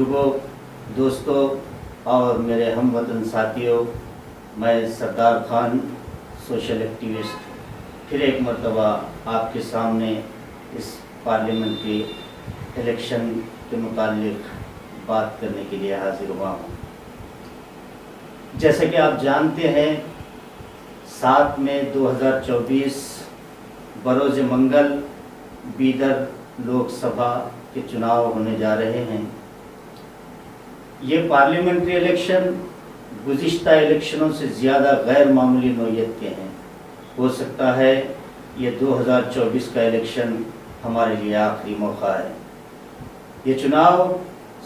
بزرگوں، دوستوں اور میرے ہم وطن ساتھیوں، میں سردار خان سوشل ایکٹیوسٹ پھر ایک مرتبہ آپ کے سامنے اس پارلیمنٹری الیکشن کے متعلق بات کرنے کے لیے حاضر ہوا ہوں۔ جیسا کہ آپ جانتے ہیں 7 مئی 2024 بروز منگل بیدر لوک سبھا کے چناؤ ہونے جا رہے ہیں۔ یہ پارلیمنٹری الیکشن گزشتہ الیکشنوں سے زیادہ غیر معمولی نوعیت کے ہیں۔ ہو سکتا ہے یہ 2024 کا الیکشن ہمارے لیے آخری موقع ہے۔ یہ چناؤ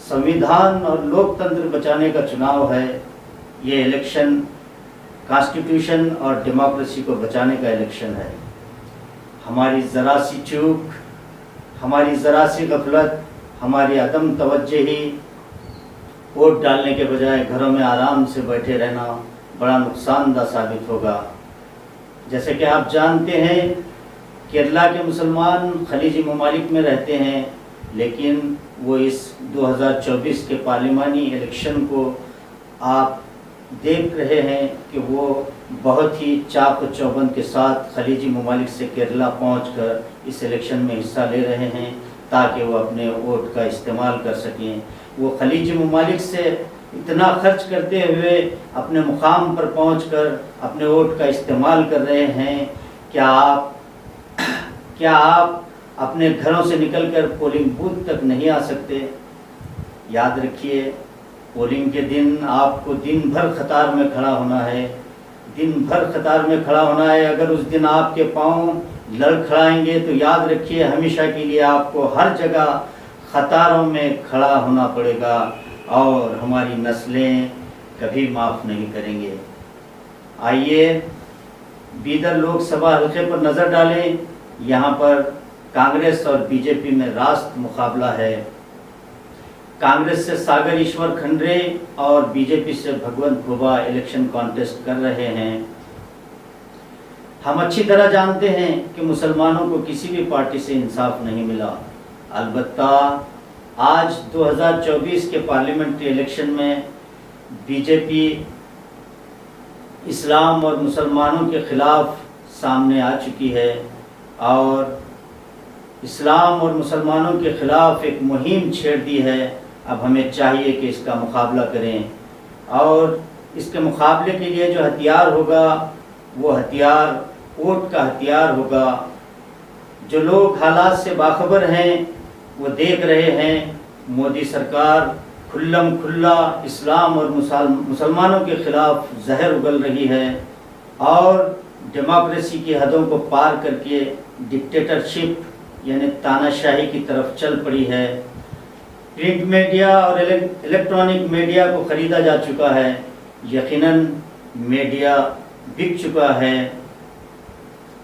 سنویدھان اور لوک تنتر بچانے کا چناؤ ہے۔ یہ الیکشن کانسٹیٹیوشن اور ڈیموکریسی کو بچانے کا الیکشن ہے۔ ہماری ذرا سی چوک، ہماری ذرا سی غفلت، ہماری عدم توجہی ووٹ ڈالنے کے بجائے گھروں میں آرام سے بیٹھے رہنا بڑا نقصان دہ ثابت ہوگا۔ جیسے کہ آپ جانتے ہیں کیرلا کے مسلمان خلیجی ممالک میں رہتے ہیں، لیکن وہ اس 2024 کے پارلیمانی الیکشن کو آپ دیکھ رہے ہیں کہ وہ بہت ہی چاق و چوبند کے ساتھ خلیجی ممالک سے کیرلا پہنچ کر اس الیکشن میں حصہ لے رہے ہیں تاکہ وہ اپنے ووٹ کا استعمال کر سکیں۔ وہ خلیجی ممالک سے اتنا خرچ کرتے ہوئے اپنے مقام پر پہنچ کر اپنے ووٹ کا استعمال کر رہے ہیں۔ کیا آپ اپنے گھروں سے نکل کر پولنگ بوتھ تک نہیں آ سکتے؟ یاد رکھیے پولنگ کے دن آپ کو دن بھر قطار میں کھڑا ہونا ہے، دن بھر قطار میں کھڑا ہونا ہے۔ اگر اس دن آپ کے پاؤں لڑکھڑائیں گے تو یاد رکھیے ہمیشہ کے لیے آپ کو ہر جگہ قطاروں میں کھڑا ہونا پڑے گا اور ہماری نسلیں کبھی معاف نہیں کریں گے۔ آئیے بیدر لوک سبھا حلقے پر نظر ڈالیں۔ یہاں پر کانگریس اور بی جے پی میں راست مقابلہ ہے۔ کانگریس سے ساگر ایشور کھنڈرے اور بی جے پی سے بھگونت کھوبا الیکشن کانٹیسٹ کر رہے ہیں۔ ہم اچھی طرح جانتے ہیں کہ مسلمانوں کو کسی بھی پارٹی سے انصاف نہیں ملا۔ البتہ آج 2024 کے پارلیمنٹری الیکشن میں بی جے پی اسلام اور مسلمانوں کے خلاف سامنے آ چکی ہے اور اسلام اور مسلمانوں کے خلاف ایک مہم چھیڑ دی ہے۔ اب ہمیں چاہیے کہ اس کا مقابلہ کریں اور اس کے مقابلے کے لیے جو ہتھیار ہوگا وہ ہتھیار ووٹ کا ہتھیار ہوگا۔ جو لوگ حالات سے باخبر ہیں وہ دیکھ رہے ہیں مودی سرکار کھلم کھلا اسلام اور مسلمانوں کے خلاف زہر اگل رہی ہے اور ڈیموکریسی کی حدوں کو پار کر کے ڈکٹیٹرشپ یعنی تاناشاہی کی طرف چل پڑی ہے۔ پرنٹ میڈیا اور الیکٹرانک میڈیا کو خریدا جا چکا ہے۔ یقیناً میڈیا بک چکا ہے۔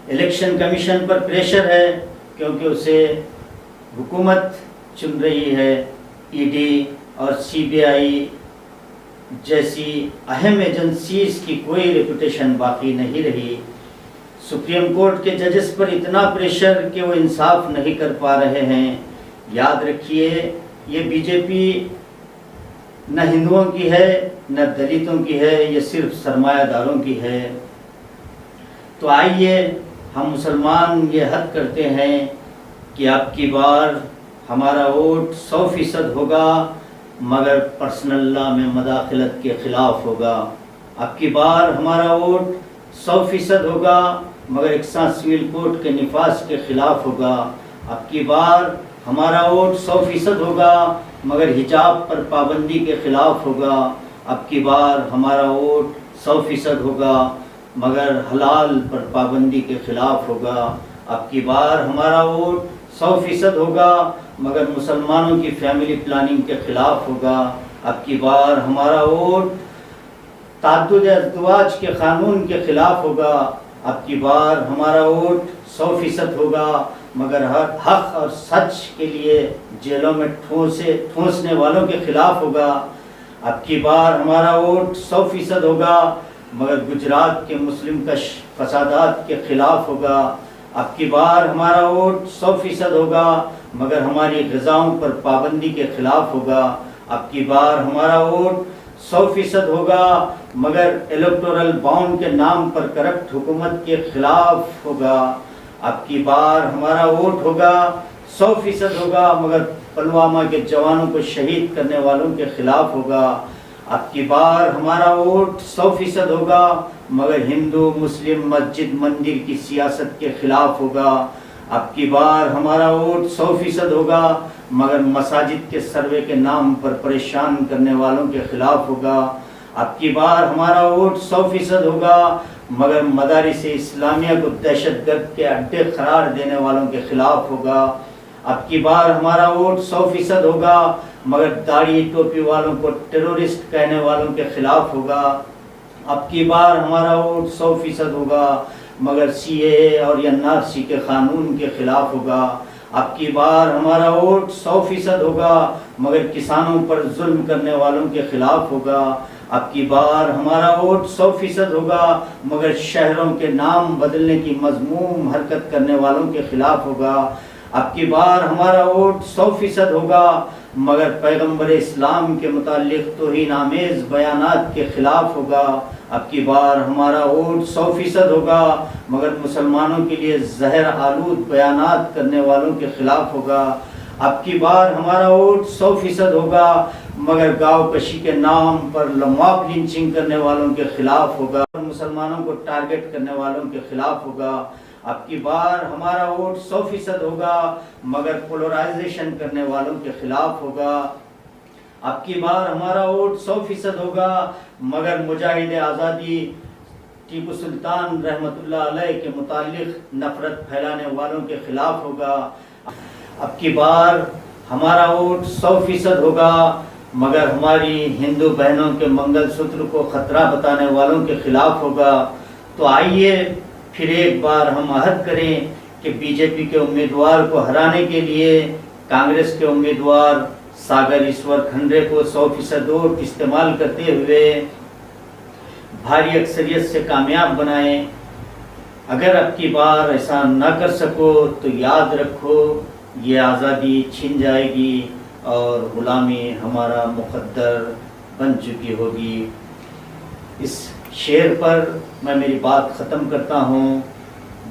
الیکشن کمیشن پر پریشر ہے کیونکہ اسے حکومت چن رہی ہے۔ ای ڈی اور سی بی آئی جیسی اہم ایجنسیز کی کوئی ریپوٹیشن باقی نہیں رہی۔ سپریم کورٹ کے ججز پر اتنا پریشر کہ وہ انصاف نہیں کر پا رہے ہیں۔ یاد رکھیے یہ بی جے پی نہ ہندوؤں کی ہے نہ دلتوں کی ہے، یہ صرف سرمایہ داروں کی ہے۔ تو آئیے ہم مسلمان یہ حد کرتے ہیں کہ اب کی بار ہمارا ووٹ 100% ہوگا مگر پرسنل لا میں مداخلت کے خلاف ہوگا۔ اب کی بار ہمارا ووٹ 100% ہوگا مگر یکساں سول کوڈ کے نفاذ کے خلاف ہوگا۔ اب کی بار ہمارا ووٹ 100% ہوگا مگر حجاب پر پابندی کے خلاف ہوگا۔ اب کی بار ہمارا ووٹ 100% ہوگا مگر حلال پر پابندی کے خلاف ہوگا۔ اب کی بار ہمارا ووٹ 100% ہوگا مگر مسلمانوں کی فیملی پلاننگ کے خلاف ہوگا۔ اب کی بار ہمارا ووٹ تعدد ازدواج کے قانون کے خلاف ہوگا۔ اب کی بار ہمارا ووٹ 100% ہوگا مگر ہر حق اور سچ کے لیے جیلوں میں ٹھونسنے والوں کے خلاف ہوگا۔ اب کی بار ہمارا ووٹ 100% ہوگا مگر گجرات کے مسلم کش فسادات کے خلاف ہوگا۔ اب کی بار ہمارا ووٹ 100% ہوگا مگر ہماری غذاؤں پر پابندی کے خلاف ہوگا۔ اب کی بار ہمارا ووٹ 100% ہوگا مگر الیکٹورل بانڈ کے نام پر کرپٹ حکومت کے خلاف ہوگا. اب کی بار ہمارا ووٹ ہوگا 100% ہوگا مگر پلوامہ کے جوانوں کو شہید کرنے والوں کے خلاف ہوگا. اب کی بار ہمارا ووٹ 100% ہوگا مگر ہندو مسلم مسجد مندر کی سیاست کے خلاف ہوگا. اب کی بار ہمارا ووٹ 100% ہوگا مگر مساجد کے سروے کے نام پر پریشان کرنے والوں کے خلاف ہوگا. اب کی بار ہمارا ووٹ 100% ہوگا مگر مدارس اسلامیہ کو دہشت گرد کے اڈے قرار دینے والوں کے خلاف ہوگا. اب کی بار ہمارا ووٹ 100% ہوگا مگر داڑھی ٹوپی والوں کو ٹیرورسٹ کہنے والوں کے خلاف ہوگا. اب کی بار ہمارا ووٹ 100% ہوگا مگر CAA اور NRC کے قانون کے خلاف ہوگا. اب کی بار ہمارا ووٹ 100% ہوگا مگر کسانوں پر ظلم کرنے والوں کے خلاف ہوگا. اب کی بار ہمارا ووٹ 100% ہوگا مگر شہروں کے نام بدلنے کی مذموم حرکت کرنے والوں کے خلاف ہوگا. اب کی بار ہمارا ووٹ 100% ہوگا مگر پیغمبر اسلام کے متعلق توہین آمیز بیانات کے خلاف ہوگا. اب کی بار ہمارا ووٹ 100% ہوگا مگر مسلمانوں کے لیے زہر آلود بیانات کرنے والوں کے خلاف ہوگا. اب کی بار ہمارا ووٹ 100% ہوگا مگر گاؤں کشی کے نام پر لمواک لنچنگ کرنے والوں کے خلاف ہوگا. مسلمانوں کو ٹارگٹ کرنے والوں کے خلاف ہوگا. اب کی بار ہمارا ووٹ 100% ہوگا مگر پولرائزیشن کرنے والوں کے خلاف ہوگا. اب کی بار ہمارا ووٹ 100% ہوگا مگر مجاہد آزادی ٹیپو سلطان رحمۃ اللہ علیہ کے متعلق نفرت پھیلانے والوں کے خلاف ہوگا. اب کی بار ہمارا ووٹ 100% ہوگا مگر ہماری ہندو بہنوں کے منگل سوتر کو خطرہ بتانے والوں کے خلاف ہوگا. تو آئیے پھر ایک بار ہم عہد کریں کہ BJP کے امیدوار کو ہرانے کے لیے کانگریس کے امیدوار ساگر ایشور کھنڈے کو 100% ووٹ استعمال کرتے ہوئے بھاری اکثریت سے کامیاب بنائیں. اگر اب کی بار ایسا نہ کر سکو تو یاد رکھو یہ آزادی چھن جائے گی اور غلامی ہمارا مقدر بن چکی ہوگی. اس شعر پر میں میری بات ختم کرتا ہوں.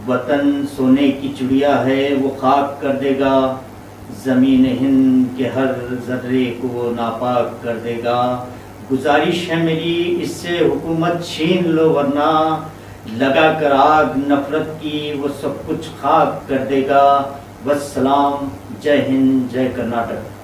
وطن سونے کی چڑیا ہے وہ خاک کر دے گا، زمین ہند کے ہر ذرے کو ناپاک کر دے گا. گزارش ہے میری اس سے حکومت چھین لو ورنہ لگا کر آگ نفرت کی وہ سب کچھ خاک کر دے گا. والسلام. جے ہند، جے کرناٹک.